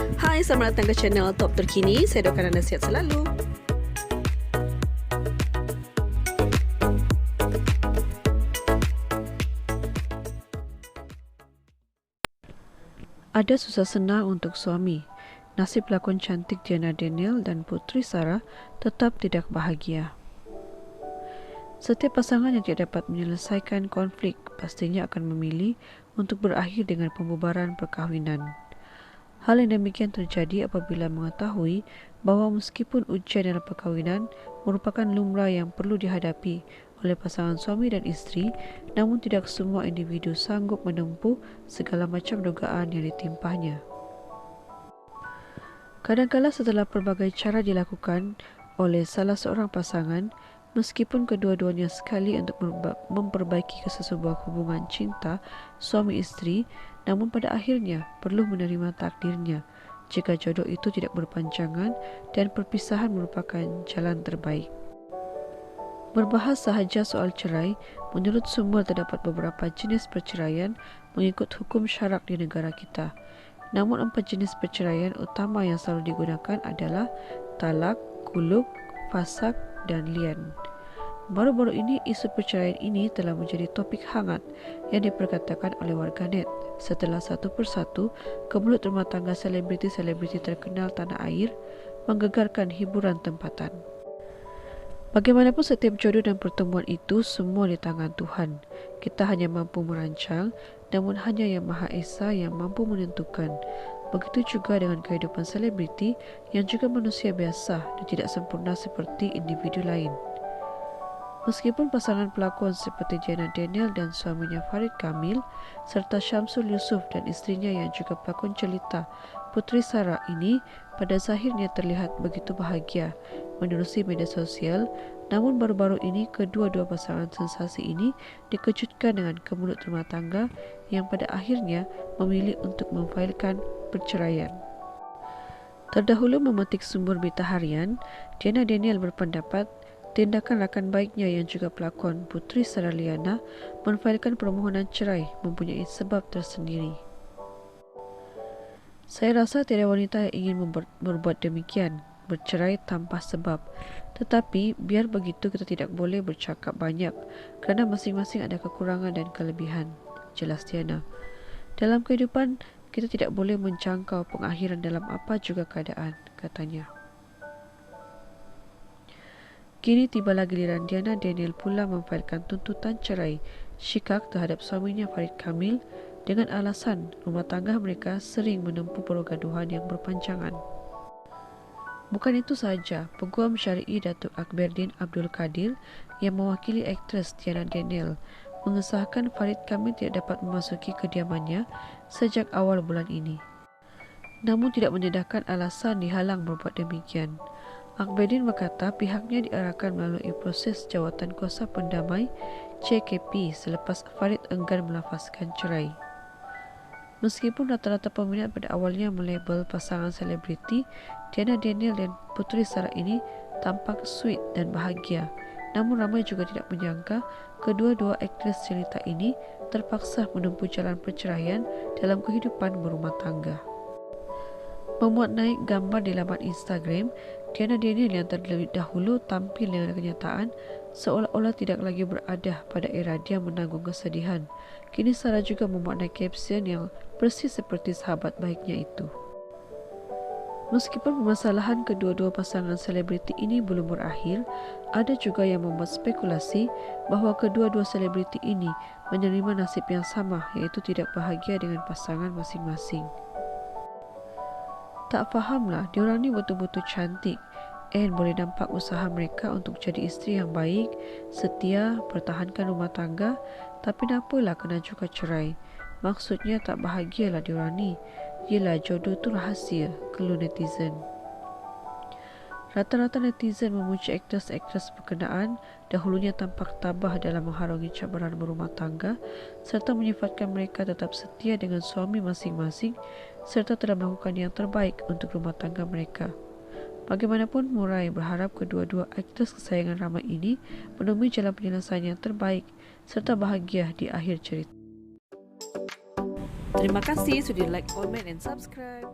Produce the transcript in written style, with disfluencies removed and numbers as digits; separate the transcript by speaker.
Speaker 1: Hai, selamat datang ke channel Top Terkini. Saya doakan anda sihat selalu. Ada susah senang untuk suami. Nasib pelakon cantik Diana Daniel dan Putri Sarah tetap tidak bahagia. Setiap pasangan yang tidak dapat menyelesaikan konflik pastinya akan memilih untuk berakhir dengan pembubaran perkahwinan. Hal yang demikian terjadi apabila mengetahui bahawa meskipun ujian dalam perkahwinan merupakan lumrah yang perlu dihadapi oleh pasangan suami dan isteri, namun tidak semua individu sanggup menempuh segala macam dugaan yang ditimpahnya. Kadang-kala setelah pelbagai cara dilakukan oleh salah seorang pasangan, meskipun kedua-duanya sekali untuk memperbaiki sebuah hubungan cinta suami isteri, namun pada akhirnya perlu menerima takdirnya jika jodoh itu tidak berpanjangan dan perpisahan merupakan jalan terbaik. Berbahas sahaja soal cerai, menurut sumber terdapat beberapa jenis perceraian mengikut hukum syarak di negara kita. Namun 4 jenis perceraian utama yang selalu digunakan adalah talak, kuluk, fasak dan lian. Baru-baru ini isu perceraian ini telah menjadi topik hangat yang diperkatakan oleh warganet setelah satu persatu kebelut rumah tangga selebriti-selebriti terkenal tanah air menggegarkan hiburan tempatan. Bagaimanapun setiap jodoh dan pertemuan itu semua di tangan Tuhan. Kita hanya mampu merancang, namun hanya Yang Maha Esa yang mampu menentukan. Begitu juga dengan kehidupan selebriti yang juga manusia biasa dan tidak sempurna seperti individu lain. Meskipun pasangan pelakon seperti Diana Daniel dan suaminya Farid Kamil serta Syamsul Yusuf dan istrinya yang juga pelakon jelita Putri Sarah ini pada zahirnya terlihat begitu bahagia menerusi media sosial, namun baru-baru ini kedua-dua pasangan sensasi ini dikejutkan dengan kemelut rumah tangga yang pada akhirnya memilih untuk memfailkan perceraian. Terdahulu memetik sumber berita harian, Diana Daniel berpendapat tindakan rakan baiknya yang juga pelakon Putri Sarah Liana memfailkan permohonan cerai mempunyai sebab tersendiri. Saya rasa tiada wanita yang ingin berbuat demikian, bercerai tanpa sebab. Tetapi biar begitu kita tidak boleh bercakap banyak kerana masing-masing ada kekurangan dan kelebihan, jelas Diana. Dalam kehidupan kita tidak boleh menjangkau pengakhiran dalam apa juga keadaan, katanya. Kini tibalah giliran Diana Daniel pula memfailkan tuntutan cerai syikak terhadap suaminya Farid Kamil dengan alasan rumah tangga mereka sering menempuh pergaduhan yang berpanjangan. Bukan itu sahaja, Peguam Syari'i Datuk Akberdin Abdul Kadir yang mewakili aktris Diana Daniel mengesahkan Farid Kamil tidak dapat memasuki kediamannya sejak awal bulan ini. Namun tidak mendedahkan alasan dihalang berbuat demikian. Akberdin berkata pihaknya diarahkan melalui proses Jawatan Kuasa Pendamai JKP selepas Farid enggan melafazkan cerai. Meskipun rata-rata peminat pada awalnya melabel pasangan selebriti Diana Daniel dan Putri Sarah ini tampak sweet dan bahagia, namun ramai juga tidak menyangka kedua-dua aktris jelita ini terpaksa menempuh jalan perceraian dalam kehidupan berumah tangga. Memuat naik gambar di laman Instagram, Diana Daniel yang terlebih dahulu tampil dengan kenyataan seolah-olah tidak lagi berada pada era dia menanggung kesedihan. Kini Sarah juga memuat naik caption yang persis seperti sahabat baiknya itu. Meskipun permasalahan kedua-dua pasangan selebriti ini belum berakhir, ada juga yang membuat spekulasi bahawa kedua-dua selebriti ini menerima nasib yang sama, iaitu tidak bahagia dengan pasangan masing-masing. Tak fahamlah, diorang ni betul-betul cantik and boleh nampak usaha mereka untuk jadi isteri yang baik, setia, pertahankan rumah tangga, tapi nampalah kena juga cerai. Maksudnya tak bahagialah diorang ni. Yelah, jodoh tu rahsia, keluh netizen. Rata-rata netizen memuji aktris-aktris berkenaan dahulunya tampak tabah dalam mengharungi cabaran berumah tangga serta menyifatkan mereka tetap setia dengan suami masing-masing serta telah melakukan yang terbaik untuk rumah tangga mereka. Bagaimanapun, Murai berharap kedua-dua aktris kesayangan ramai ini menemui jalan penyelesaian yang terbaik serta bahagia di akhir cerita. Terima kasih sudah like, comment and subscribe.